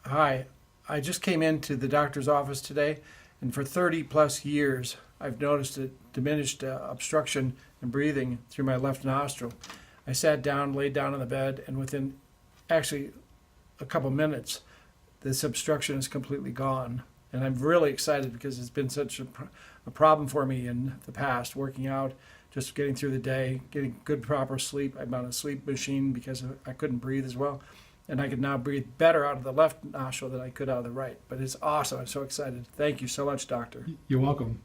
Hi, I just came into the doctor's office today, and for 30 plus years, I've noticed a diminished obstruction in breathing through my left nostril. I sat down, laid down on the bed, and within actually a couple minutes, this obstruction is completely gone. And I'm really excited because it's been such a problem for me in the past, working out, just getting through the day, getting good proper sleep. I'm on a sleep machine because I couldn't breathe as well. And I can now breathe better out of the left nostril than I could out of the right. But it's awesome. I'm so excited. Thank you so much, doctor. You're welcome.